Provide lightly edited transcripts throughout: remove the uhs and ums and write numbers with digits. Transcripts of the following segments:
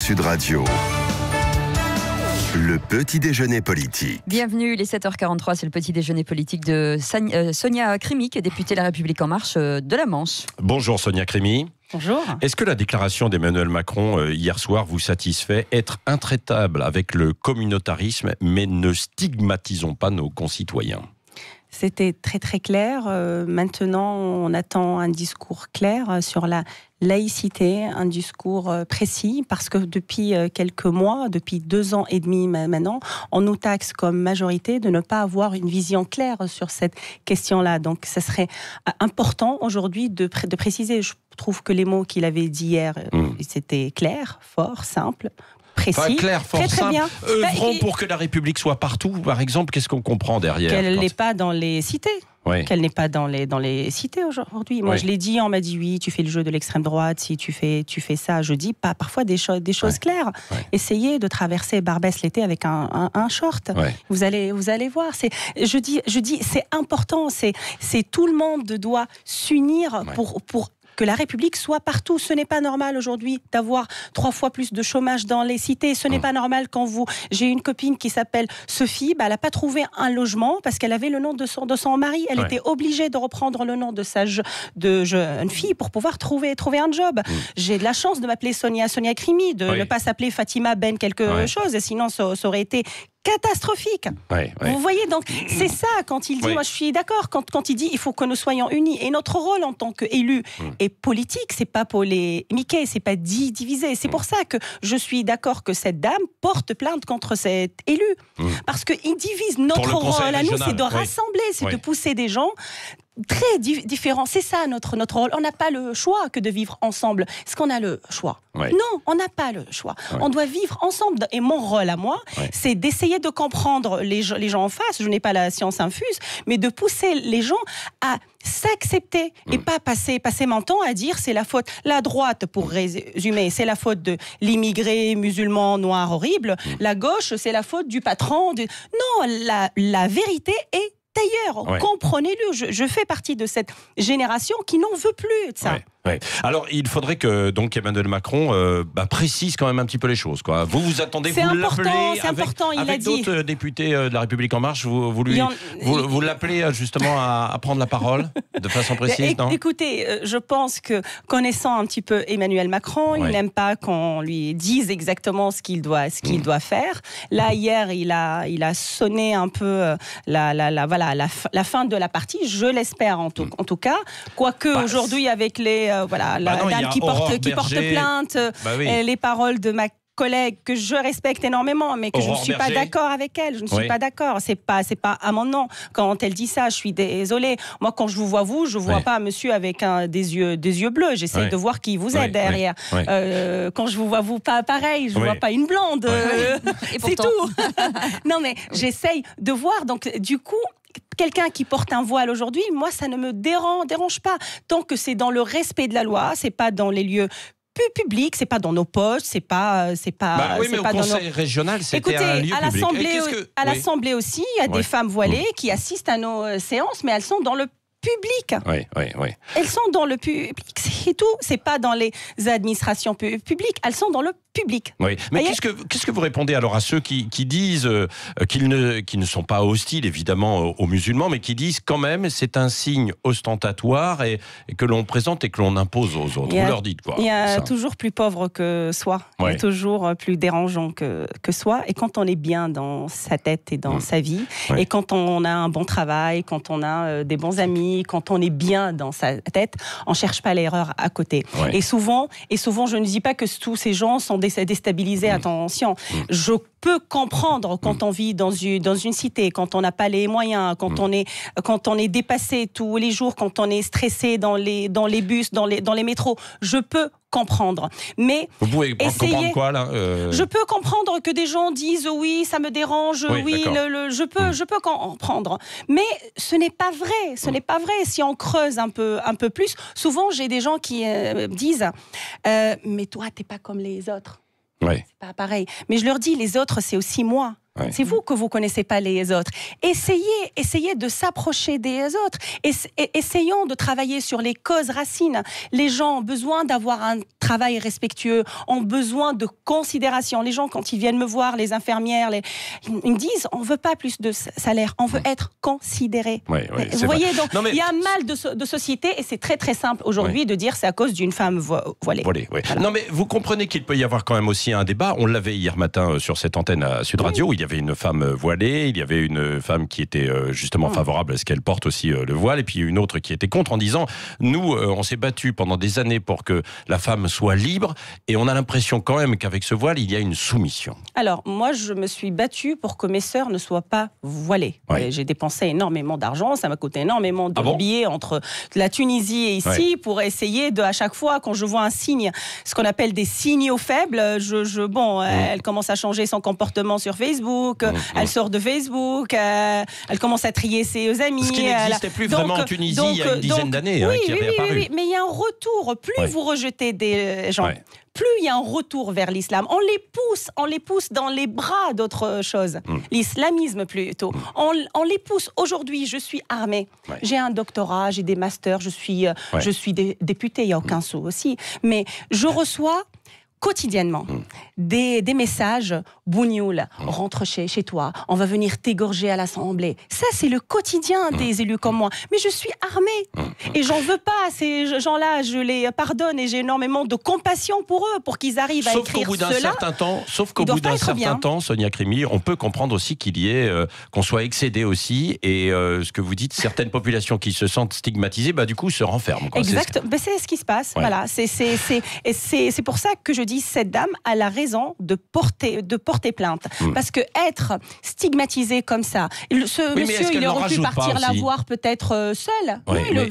Sud Radio. Le petit déjeuner politique. Bienvenue, les 7h43, c'est le petit déjeuner politique de Sonia Crimi, qui est députée La République En Marche de la Manche. Bonjour Sonia Crimi. Bonjour. Est-ce que la déclaration d'Emmanuel Macron hier soir vous satisfait? Être intraitable avec le communautarisme, mais ne stigmatisons pas nos concitoyens. C'était très très clair. Maintenant, on attend un discours clair sur la laïcité, un discours précis, parce que depuis quelques mois, depuis 2 ans et demi maintenant, on nous taxe comme majorité de ne pas avoir une vision claire sur cette question-là. Donc, ce serait important aujourd'hui de préciser. Je trouve que les mots qu'il avait dit hier, c'était clair, fort, simple. Précis, enfin, clair, fort, très, très simple. bien. Œuvrons pour que la République soit partout, par exemple. Qu'est-ce qu'on comprend derrière? Qu'elle n'est pas dans les cités. Oui. Qu'elle n'est pas dans les cités aujourd'hui. Moi, oui. Je l'ai dit, on m'a dit oui, tu fais le jeu de l'extrême droite, si tu fais ça. Je dis pas parfois des choses claires. Ouais. Essayez de traverser Barbès l'été avec un short. Ouais. Vous allez voir. Je dis, c'est important. C'est tout le monde doit s'unir pour que la République soit partout. Ce n'est pas normal aujourd'hui d'avoir 3 fois plus de chômage dans les cités. Ce n'est pas normal quand j'ai une copine qui s'appelle Sophie, elle n'a pas trouvé un logement parce qu'elle avait le nom de son mari. Elle était obligée de reprendre le nom de de jeune fille pour pouvoir trouver un job. J'ai de la chance de m'appeler Sonia Crimi, de ne pas s'appeler Fatima Ben quelque chose, et sinon ça aurait été catastrophique. Vous voyez, donc c'est ça quand il dit, moi je suis d'accord, quand il dit il faut que nous soyons unis, et notre rôle en tant qu'élus est politique, c'est pas polémiquer, c'est pas diviser. C'est pour ça que je suis d'accord que cette dame porte plainte contre cet élu, parce qu'il divise. Notre rôle à nous, c'est de rassembler, c'est de pousser des gens très différents. C'est ça notre rôle. On n'a pas le choix que de vivre ensemble. Est-ce qu'on a le choix? Non, on n'a pas le choix. On doit vivre ensemble. Et mon rôle à moi, c'est d'essayer de comprendre les gens en face. Je n'ai pas la science infuse, mais de pousser les gens à s'accepter et pas passer mon temps à dire c'est la faute. La droite, pour résumer, c'est la faute de l'immigré musulman noir horrible. La gauche, c'est la faute du patron. Non, la vérité est d'ailleurs, comprenez-le, je fais partie de cette génération qui n'en veut plus de ça. Alors, il faudrait que donc Emmanuel Macron précise quand même un petit peu les choses, quoi. Vous attendez, vous l'appelez avec d'autres députés de La République En Marche, vous l'appelez justement à prendre la parole de façon précise, non? Écoutez, je pense que connaissant un petit peu Emmanuel Macron, il n'aime pas qu'on lui dise exactement ce qu'il doit faire. Là, hier, il a sonné un peu la fin de la partie, je l'espère en tout cas. Quoique aujourd'hui, avec la dame qui porte plainte, les paroles de ma collègue que je respecte énormément, mais que je ne suis pas d'accord avec elle. Je ne suis pas d'accord. C'est pas amendant. Quand elle dit ça, je suis désolée. Moi, quand je vous vois, je vois pas un monsieur avec des yeux bleus. J'essaie de voir qui vous êtes derrière. Quand je vous vois, vous, pas pareil. Je vois pas une blonde. Et c'est tout. Non, mais j'essaye de voir. Donc, du coup, quelqu'un qui porte un voile aujourd'hui, moi, ça ne me dérange pas. Tant que c'est dans le respect de la loi, c'est pas dans les lieux public, c'est pas dans nos poches, c'est pas mais au conseil régional, c'était un lieu public. À l'Assemblée aussi, il y a des femmes voilées qui assistent à nos séances, mais elles sont dans le public. Elles sont dans le public, c'est tout. C'est pas dans les administrations publiques, elles sont dans le public. Mais qu'est-ce que vous répondez alors à ceux qui disent qu'ils ne sont pas hostiles évidemment aux musulmans, mais qui disent quand même c'est un signe ostentatoire et que l'on présente et que l'on impose aux autres? Vous leur dites quoi? Il y a toujours plus pauvre que soi. Il y a toujours plus dérangeant que soi. Et quand on est bien dans sa tête et dans sa vie, et quand on a un bon travail, quand on a des bons amis, quand on est bien dans sa tête, on cherche pas l'erreur à côté. Et souvent, je ne dis pas que tous ces gens sont déstabilisés. Attention, je peux comprendre quand on vit dans une cité, quand on n'a pas les moyens, quand on est dépassé tous les jours, quand on est stressé dans les bus, dans les métros. Je peux comprendre. Mais vous pouvez comprendre quoi là Je peux comprendre que des gens disent oui, ça me dérange, je peux comprendre. Mais ce n'est pas vrai. Ce n'est pas vrai. Si on creuse un peu plus, souvent j'ai des gens qui disent mais toi t'es pas comme les autres. C'est pas pareil. Mais je leur dis, les autres, c'est aussi moi. Ouais. C'est vous que vous connaissez pas les autres. Essayez de s'approcher des autres. Essayons de travailler sur les causes racines. Les gens ont besoin d'avoir un travail respectueux, ont besoin de considération. Les gens, quand ils viennent me voir, les infirmières, ils me disent, on veut pas plus de salaire, on veut être considéré. Ouais, vous voyez, donc il y a un mal de société et c'est très très simple aujourd'hui de dire c'est à cause d'une femme voilée. Ouais. Voilà. Non mais vous comprenez qu'il peut y avoir quand même aussi un débat. On l'avait hier matin sur cette antenne à Sud Radio, où il y avait une femme voilée, il y avait une femme qui était justement favorable à ce qu'elle porte aussi le voile, et puis une autre qui était contre en disant, nous on s'est battu pendant des années pour que la femme soit libre, et on a l'impression quand même qu'avec ce voile il y a une soumission. Alors moi je me suis battue pour que mes sœurs ne soient pas voilées. Ouais. J'ai dépensé énormément d'argent, ça m'a coûté énormément de billets entre la Tunisie et ici pour essayer à chaque fois quand je vois un signe, ce qu'on appelle des signaux faibles, elle commence à changer son comportement sur Facebook, elle sort de Facebook, elle commence à trier ses amis. Ce qui n'existait plus vraiment en Tunisie il y a une dizaine d'années, qui avait apparu. Oui, mais il y a un retour. Plus vous rejetez des gens, plus il y a un retour vers l'islam. On les pousse dans les bras d'autres choses. L'islamisme plutôt. On les pousse. Aujourd'hui, je suis armée. J'ai un doctorat, j'ai des masters, je suis députée, il n'y a aucun souci. Mais je reçois quotidiennement des messages bougnoul, rentre chez toi, on va venir t'égorger à l'Assemblée. Ça, c'est le quotidien des élus comme moi. Mais je suis armée et j'en veux pas. Ces gens-là, je les pardonne et j'ai énormément de compassion pour eux, pour qu'ils arrivent à écrire cela. Sauf qu'au bout d'un certain temps, Sonia Crimi, on peut comprendre aussi qu'il y ait, qu'on soit excédé aussi, et ce que vous dites, certaines populations qui se sentent stigmatisées, du coup, se renferment. Exact. C'est ce qui se passe. Voilà. C'est pour ça que je dis, cette dame a la raison de porter plainte. Parce que être stigmatisé comme ça, ce monsieur, il aurait pu partir la voir peut-être seul.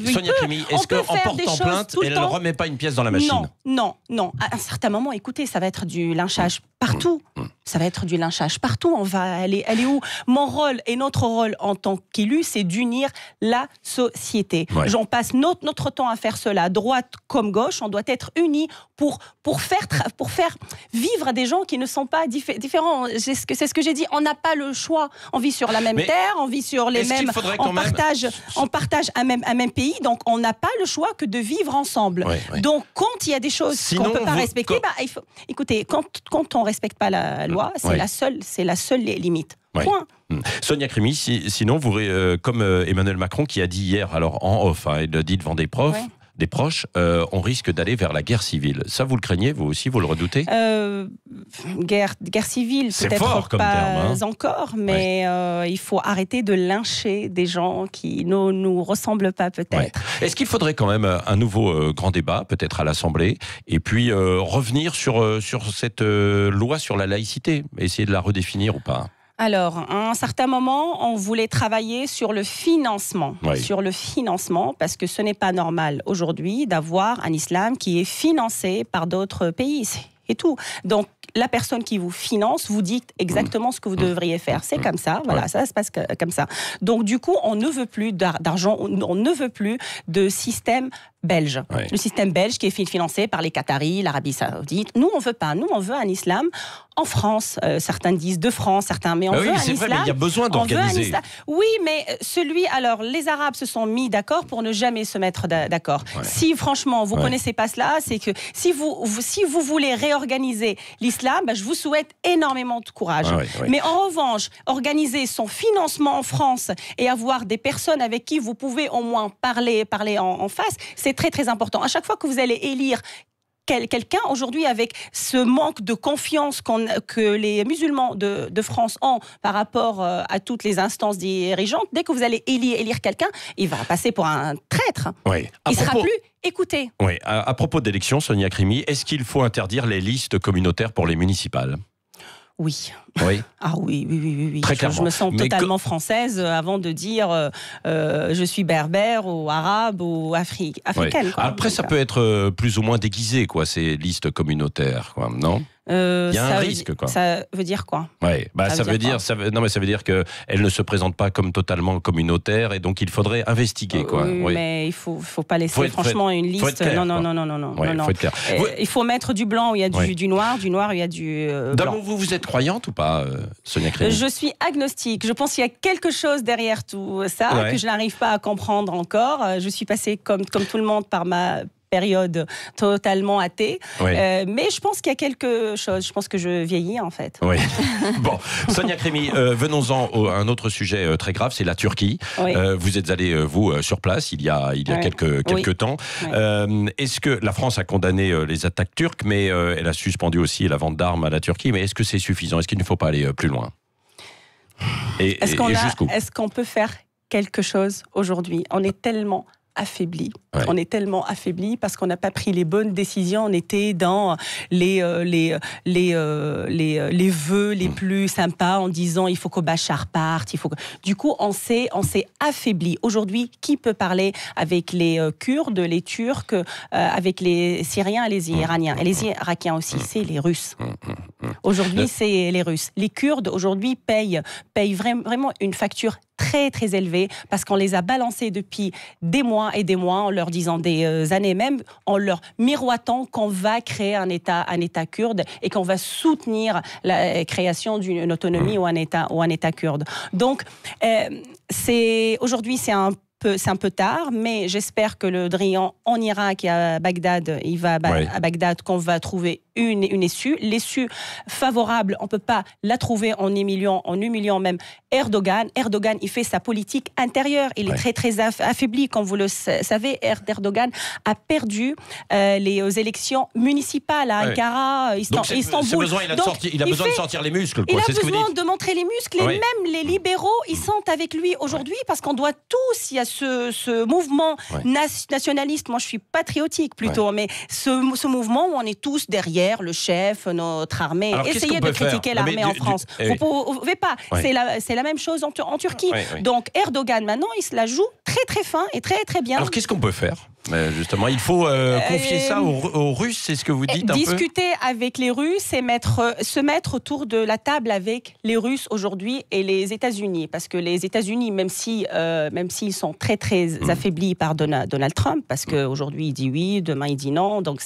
Sonia Crimi, est-ce qu'en portant plainte, elle ne remet pas une pièce dans la machine ? Non. À un certain moment, écoutez, ça va être du lynchage partout. Ça va être du lynchage partout. On va aller où ? Mon rôle et notre rôle en tant qu'élu, c'est d'unir la société. J'en passe notre temps à faire cela, droite comme gauche. On doit être unis pour faire vivre des gens qui ne sont pas différents. C'est ce que j'ai dit. On n'a pas le choix. On vit sur la même terre, on vit sur les mêmes. On partage un même pays. Donc on n'a pas le choix que de vivre ensemble. Donc quand il y a des choses qu'on ne peut pas respecter, écoutez, quand on respecte pas la loi, c'est la seule limite. Point. Sonia Crimi, sinon, vous, comme Emmanuel Macron qui a dit hier, alors en off, il le dit devant des proches, on risque d'aller vers la guerre civile. Ça, vous le craignez, vous aussi, vous le redoutez ? Guerre civile, peut-être fort comme pas terme, encore, mais il faut arrêter de lyncher des gens qui ne nous ressemblent pas, peut-être. Est-ce qu'il faudrait quand même un nouveau grand débat, peut-être à l'Assemblée, et puis revenir sur cette loi sur la laïcité, essayer de la redéfinir ou pas ? Alors, à un certain moment, on voulait travailler sur le financement. Parce que ce n'est pas normal aujourd'hui d'avoir un islam qui est financé par d'autres pays. Et tout. Donc, la personne qui vous finance vous dit exactement ce que vous devriez faire. C'est comme ça, ça se passe comme ça. Donc, du coup, on ne veut plus d'argent, on ne veut plus de système belge. Le système belge qui est financé par les Qataris, l'Arabie Saoudite. Nous, on veut pas. Nous, on veut un islam en France. Certains disent de France, mais on veut un islam. C'est vrai, mais il y a besoin d'organiser. Oui, mais alors, les Arabes se sont mis d'accord pour ne jamais se mettre d'accord. Si, franchement, vous connaissez pas cela, c'est que si vous voulez réorganiser l'islam, je vous souhaite énormément de courage. Mais en revanche, organiser son financement en France et avoir des personnes avec qui vous pouvez au moins parler en face, c'est très très important. À chaque fois que vous allez élire quelqu'un aujourd'hui, avec ce manque de confiance que les musulmans de France ont par rapport à toutes les instances dirigeantes, dès que vous allez élire quelqu'un, il va passer pour un traître. Il sera plus écouté. À propos d'élections, Sonia Crimi, est-ce qu'il faut interdire les listes communautaires pour les municipales ? Oui. Ah oui. Très clairement. Je me sens totalement française avant de dire je suis berbère ou arabe ou africaine. Après, ça peut être plus ou moins déguisé, ces listes communautaires, non ? Il y a un risque, quoi. Ça veut dire quoi? Ouais, ça veut dire qu'elle ne se présente pas comme totalement communautaire et donc il faudrait investiguer, quoi. Oui. Mais il faut pas laisser une liste. Clair, non. Faut être clair. Il faut mettre du blanc où il y a du noir où il y a du blanc. Vous êtes croyante ou pas, Sonia Crimi? Je suis agnostique. Je pense qu'il y a quelque chose derrière tout ça que je n'arrive pas à comprendre encore. Je suis passée comme tout le monde par ma période totalement athée. Mais je pense qu'il y a quelque chose. Je pense que je vieillis, en fait. Oui. Bon, Sonia Crimi, venons-en à un autre sujet très grave, c'est la Turquie. Vous êtes allé, vous, sur place il y a quelques temps. Est-ce que la France a condamné les attaques turques, mais elle a suspendu aussi la vente d'armes à la Turquie, mais est-ce que c'est suffisant? Est-ce qu'il ne faut pas aller plus loin? Est-ce qu'on peut faire quelque chose aujourd'hui? On est tellement affaibli. On est tellement affaibli parce qu'on n'a pas pris les bonnes décisions. On était dans les vœux les plus sympas en disant il faut que Bachar parte. Du coup, on s'est affaibli. Aujourd'hui, qui peut parler avec les Kurdes, les Turcs, avec les Syriens et les Iraniens? Et les Irakiens aussi, c'est les Russes. Aujourd'hui, c'est les Russes. Les Kurdes, aujourd'hui, payent vraiment une facture très très élevée parce qu'on les a balancés depuis des mois et des mois en leur disant des années même, en leur miroitant qu'on va créer un État kurde et qu'on va soutenir la création d'une autonomie ou un État kurde. Donc, aujourd'hui, c'est un peu tard, mais j'espère que le Drian en Irak et à Bagdad, à Bagdad, qu'on va trouver une issue. L'issue favorable, on ne peut pas la trouver en humiliant même Erdogan. Erdogan, il fait sa politique intérieure. Il est très, très affaibli. Comme vous le savez, Erdogan a perdu les élections municipales à Ankara, Istanbul. Il a besoin de sortir les muscles. Il a besoin de montrer les muscles. Et même les libéraux, ils sont avec lui aujourd'hui parce qu'on doit tous, il y a ce mouvement nationaliste. Moi, je suis patriotique plutôt, mais ce mouvement où on est tous derrière le chef, notre armée. Alors, essayez de critiquer l'armée en France. Vous ne pouvez pas. C'est la même chose en Turquie. Donc Erdogan, maintenant, il se la joue très très fin et très très bien. Alors qu'est-ce qu'on peut faire? Justement, il faut confier ça aux Russes, c'est ce que vous dites discuter avec les Russes et se mettre autour de la table avec les Russes aujourd'hui et les États-Unis. Parce que les États-Unis, même s'ils sont très très affaiblis par Donald Trump, parce qu'aujourd'hui il dit oui, demain il dit non, donc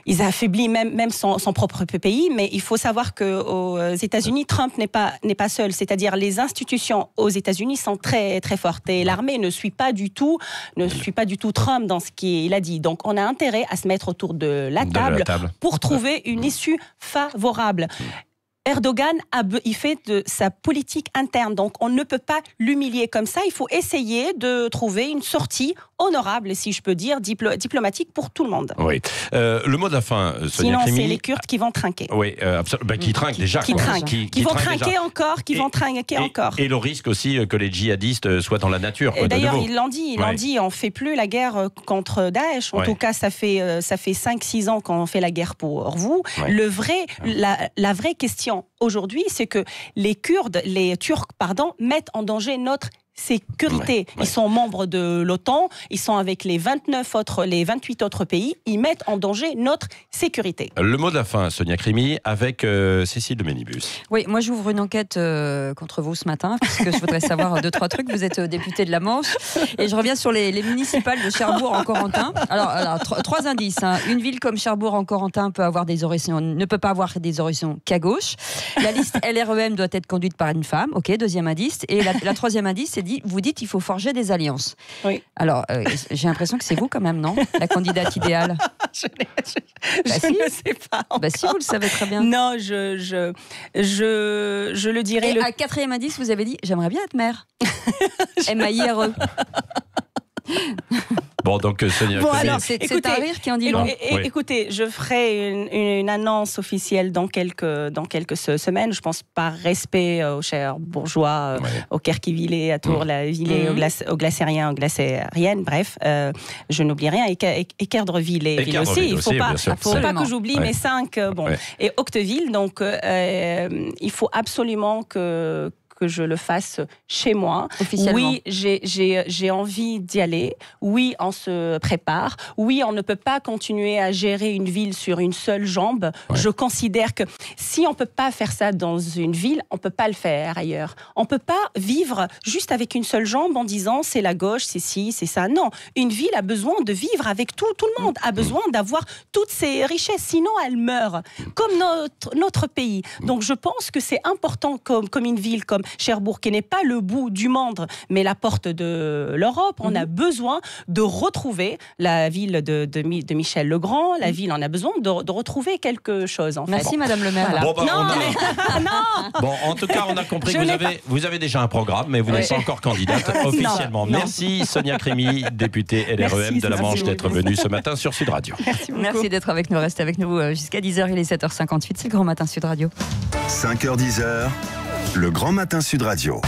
ils affaiblissent même son propre pays, mais il faut savoir qu'aux États-Unis, Trump n'est pas seul. C'est-à-dire les institutions aux États-Unis sont très très fortes et l'armée ne suit pas du tout Trump dans ce qu'il a dit. Donc on a intérêt à se mettre autour de la table pour trouver une issue favorable. Erdogan, il fait de sa politique interne, donc on ne peut pas l'humilier comme ça. Il faut essayer de trouver une sortie honorable, si je peux dire, diplomatique pour tout le monde. Oui. Le mot de la fin, Sonia Crimi. Sinon, c'est les Kurdes qui vont trinquer. Oui, absolument. Qui trinquent déjà. Qui vont trinquer encore. Et le risque aussi que les djihadistes soient dans la nature. D'ailleurs, ils l'ont dit, on ne fait plus la guerre contre Daesh. En tout cas, ça fait 5-6 ans qu'on fait la guerre pour vous. La vraie question aujourd'hui, c'est que les Turcs, mettent en danger notre sécurité. Ils sont membres de l'OTAN, ils sont avec les 28 autres pays, ils mettent en danger notre sécurité. Le mot de la fin, Sonia Crimi, avec Cécile de Ménibus. Oui, moi j'ouvre une enquête contre vous ce matin, parce que je voudrais savoir 2-3 trucs. Vous êtes député de la Manche, et je reviens sur les municipales de Cherbourg-en-Corentin. Alors 3 indices. Une ville comme Cherbourg-en-Corentin ne peut pas avoir des horizons qu'à gauche. La liste LREM doit être conduite par une femme. Ok, deuxième indice. Et la troisième indice, c'est vous dites qu'il faut forger des alliances. Oui. Alors, j'ai l'impression que c'est vous quand même, non? La candidate idéale. Je ne sais pas encore. Si, vous le savez très bien. Non, je le dirais. Et à quatrième indice, vous avez dit, j'aimerais bien être maire. M-A-I-R-E. Bon, donc Sonia. Bon, alors, c'est un rire qui en dit long. Écoutez, je ferai une annonce officielle dans quelques semaines. Je pense par respect aux chers bourgeois, aux Kerkivillés, à Tours-la-Villée, aux Glacériens, aux Glacériennes. Bref, je n'oublie rien. Et Kerdreville aussi. Il ne faut pas que j'oublie mes 5. Et Octeville. Donc, il faut absolument que que je le fasse chez moi. Oui, j'ai envie d'y aller. Oui, on se prépare. Oui, on ne peut pas continuer à gérer une ville sur une seule jambe. Ouais. Je considère que si on peut pas faire ça dans une ville, on peut pas le faire ailleurs. On peut pas vivre juste avec une seule jambe en disant c'est la gauche, c'est ci, c'est ça. Non, une ville a besoin de vivre avec tout le monde a besoin d'avoir toutes ces richesses, sinon elle meurt, comme notre pays. Donc je pense que c'est important comme une ville comme Cherbourg, qui n'est pas le bout du monde, mais la porte de l'Europe. On a besoin de retrouver la ville de Michel Legrand. La ville en a besoin de retrouver quelque chose. En fait. Merci Madame le maire. Voilà. Bon, bon, en tout cas, on a compris que vous avez déjà un programme, mais vous n'êtes pas encore candidate officiellement. Non. Merci Sonia Crimi, députée LREM de la Manche, d'être venue ce matin sur Sud Radio. Merci d'être avec nous. Restez avec nous jusqu'à 10h. Il est 7h58. C'est le Grand Matin Sud Radio. 5h-10h, le Grand Matin Sud Radio.